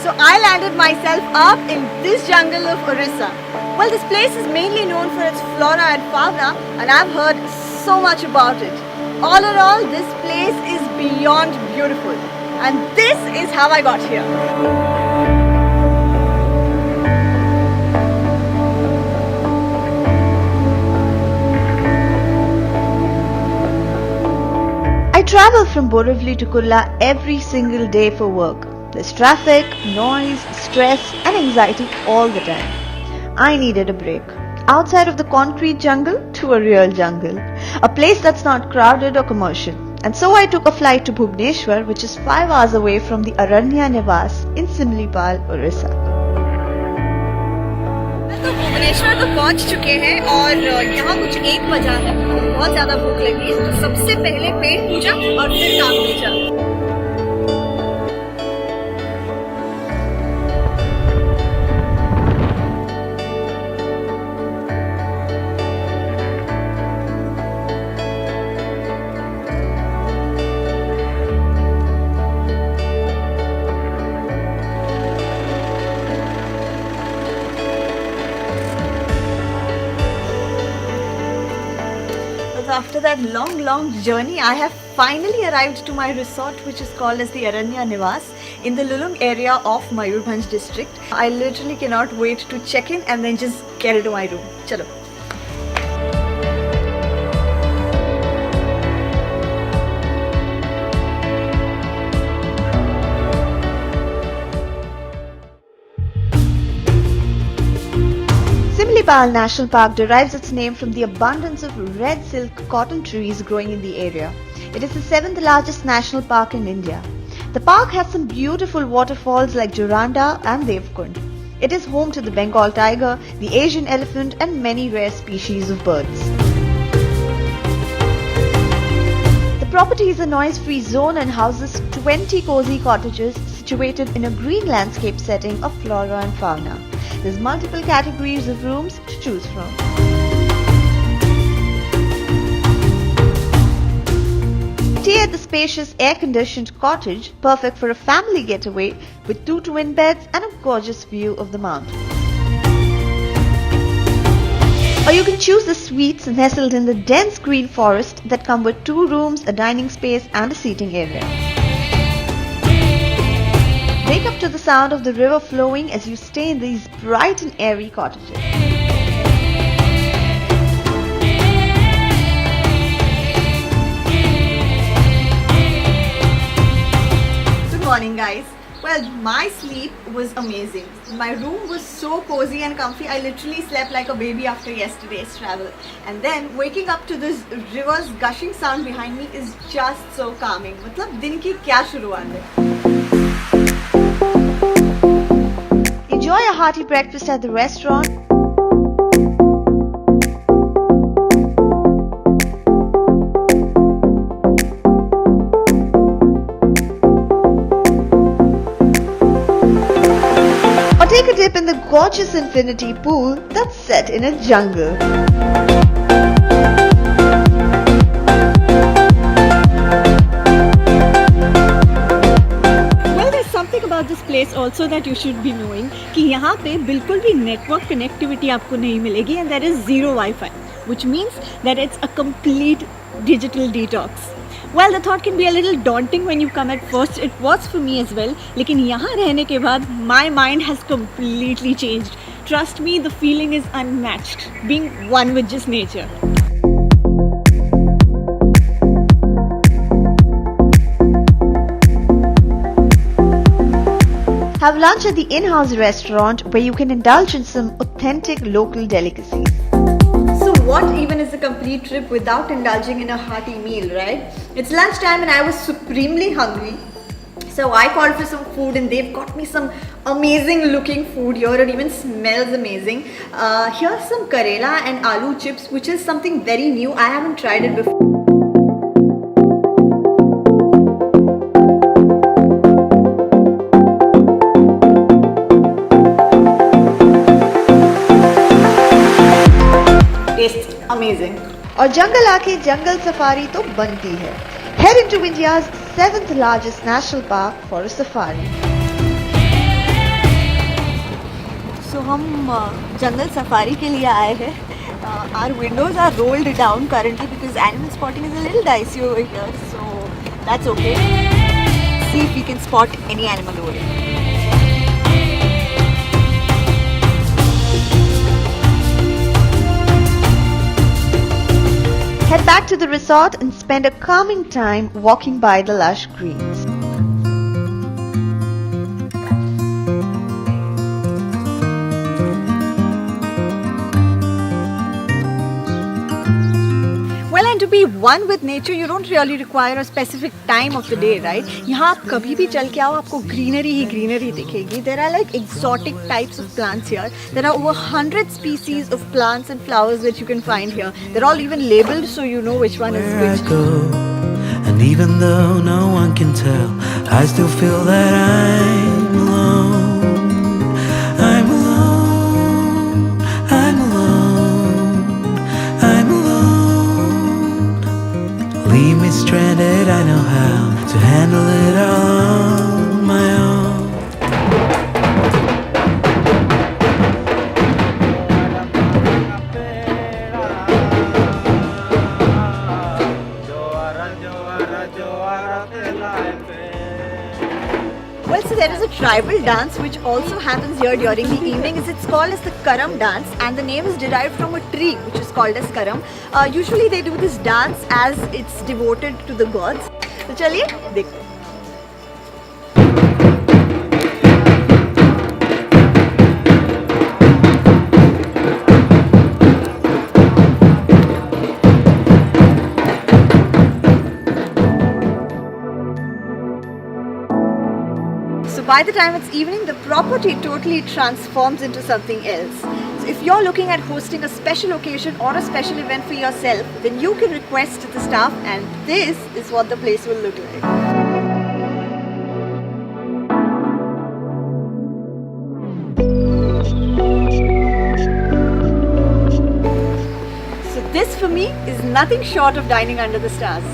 So I landed myself up in this jungle of Orissa. Well, this place is mainly known for its flora and fauna, and I've heard so much about it. All in all, this place is beyond beautiful, and this is how I got here. I travel from Borivali to Kurla every single day for work. There's traffic, noise, stress and anxiety all the time. I needed a break. Outside of the concrete jungle to a real jungle. A place that's not crowded or commercial. And so I took a flight to Bhubaneswar, which is 5 hours away from the Aranya Nivas in Simlipal, Orissa. तो भुवनेश्वर तो पहुंच चुके हैं और यहाँ कुछ 1 बजा है, बहुत ज्यादा भूख लगी है, तो सबसे पहले पेट पूजा और फिर काम पूजा। After that long journey, I have finally arrived to my resort, which is called as the Aranya Nivas in the Lulung area of Mayurbhanj district. I literally cannot wait to check in and then just get into my room. Chalo. Simlipal National Park derives its name from the abundance of red silk cotton trees growing in the area. It is the 7th largest national park in India. The park has some beautiful waterfalls like Joranda and Devkund. It is home to the Bengal tiger, the Asian elephant and many rare species of birds. The property is a noise-free zone and houses 20 cozy cottages situated in a green landscape setting of flora and fauna. There's multiple categories of rooms to choose from. Stay at the spacious air-conditioned cottage, perfect for a family getaway with 2 twin beds and a gorgeous view of the mountains. Or you can choose the suites nestled in the dense green forest that come with 2 rooms, a dining space and a seating area. Wake up to the sound of the river flowing as you stay in these bright and airy cottages. Good morning, guys. Well, my sleep was amazing. My room was so cozy and comfy. I literally slept like a baby after yesterday's travel. And then waking up to this river's gushing sound behind me is just so calming. मतलब दिन की क्या शुरुआत है? Enjoy a hearty breakfast at the restaurant. Or take a dip in the gorgeous infinity pool that's set in a jungle. About this place also that you should be knowing कि यहाँ पे बिल्कुल भी network connectivity आपको नहीं मिलेगी and there is zero Wi-Fi, which means that it's a complete digital detox. Well, the thought can be a little daunting when you come at first. It was for me as well. लेकिन यहाँ रहने के बाद my mind has completely changed. Trust me, the feeling is unmatched. Being one with just nature. Have lunch at the in-house restaurant where you can indulge in some authentic local delicacies. So what even is a complete trip without indulging in a hearty meal, right? It's lunchtime and I was supremely hungry. So I called for some food and they've got me some amazing looking food here. It even smells amazing. Here's some Karela and aloo chips, which is something very new. I haven't tried it before. Amazing. और जंगल आके जंगल safari तो बनती है. Head into India's 7th largest national park for a safari. So हम जंगल safari के लिए आए हैं. Our windows are rolled down currently because animal spotting is a little dicey over here. So that's okay. See if we can spot any animal over here. Head back to the resort and spend a calming time walking by the lush greens. Well, and to be one with nature, you don't really require a specific time of the day, right? यहाँ आप कभी भी चल के आओ, आपको greenery ही greenery दिखेगी. There are like exotic types of plants here. There are over 100 species of plants and flowers that you can find here. They're all even labeled so you know which one is which. I go, and even though no one can tell, I still feel that I'm alone. I'm alone. I'm alone. I'm alone. Leave me stranded, I know how to handle it all on my own. Well, so there is a tribal dance which also happens here during the evenings. It's called as the Karam dance, and the name is derived from a tree which is called as Karam. Usually they do this dance as it's devoted to the gods. So चलिए देखो. So by the time it's evening, the property totally transforms into something else. So if you're looking at hosting a special occasion or a special event for yourself, then you can request the staff, and this is what the place will look like. So this for me is nothing short of dining under the stars.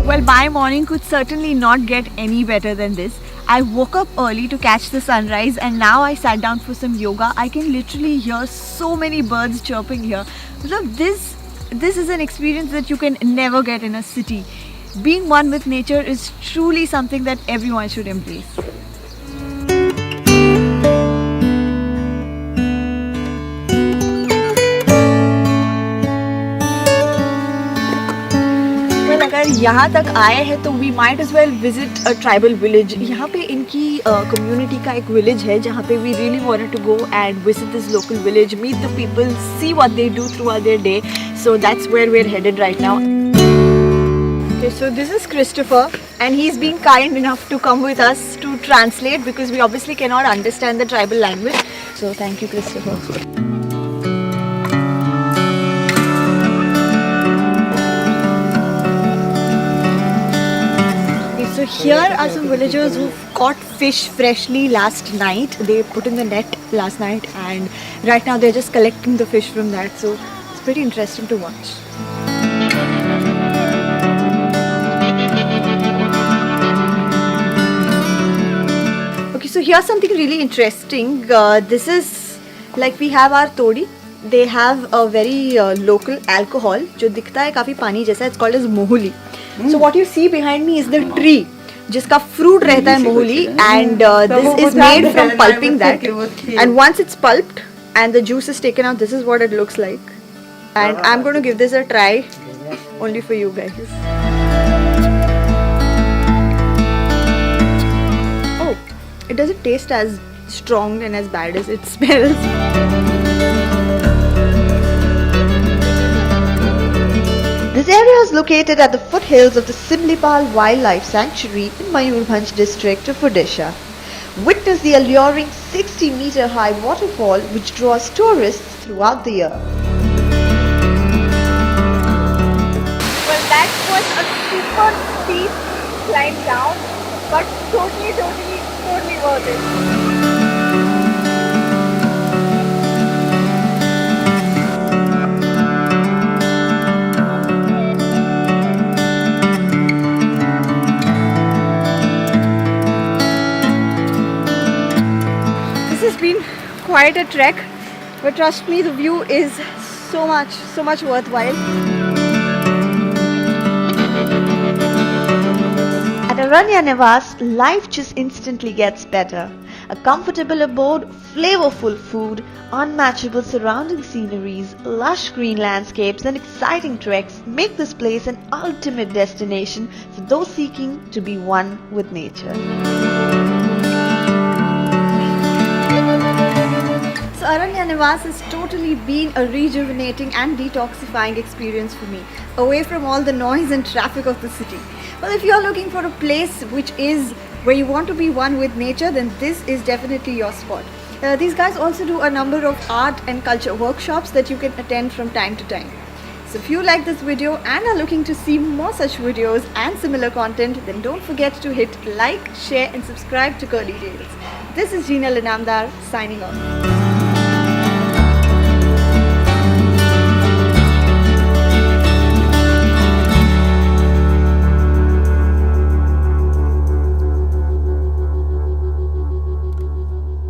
Well, my morning could certainly not get any better than this. I woke up early to catch the sunrise, and now I sat down for some yoga. I can literally hear so many birds chirping here. Look, this is an experience that you can never get in a city. Being one with nature is truly something that everyone should embrace. अगर यहाँ तक आए हैं तो we might as well visit a tribal village. यहाँ पे इनकी community का एक विलेज है जहाँ पे we really wanted to go and visit this local village, meet the people, see what they do throughout their day. So that's where we are headed right now. Okay, so this is Christopher, and he's been kind enough to come with us to translate because we obviously cannot understand the tribal language. So thank you, Christopher. So here are some villagers who caught fish freshly last night. They put in the net last night, and right now they're just collecting the fish from that. So it's pretty interesting to watch. Okay, so here's something really interesting. This is like we have our todi. They have a very local alcohol जो दिखता है काफी पानी जैसा. It's called as mohuli. So what you see behind me is the tree जिसका fruit रहता है mohuli, and this is made from pulping that. And once it's pulped and the juice is taken out, this is what it looks like. And I'm going to give this a try only for you guys. Oh, it doesn't taste as strong and as bad as it smells. This area is located at the foothills of the Simlipal Wildlife Sanctuary in Mayurbhanj district of Odisha. Witness the alluring 60-meter high waterfall which draws tourists throughout the year. Well, that was a super steep climb down, but totally worth it. This has been quite a trek, but trust me, the view is so much worthwhile. At Aranya Niwas, life just instantly gets better. A comfortable abode, flavorful food, unmatchable surrounding sceneries, lush green landscapes and exciting treks make this place an ultimate destination for those seeking to be one with nature. So Aranya Niwas has totally been a rejuvenating and detoxifying experience for me, away from all the noise and traffic of the city. Well, if you're looking for a place which is where you want to be one with nature, then this is definitely your spot. These guys also do a number of art and culture workshops that you can attend from time to time. So if you like this video and are looking to see more such videos and similar content, then don't forget to hit like, share and subscribe to Curly Tales. This is Gina Linamdar signing off.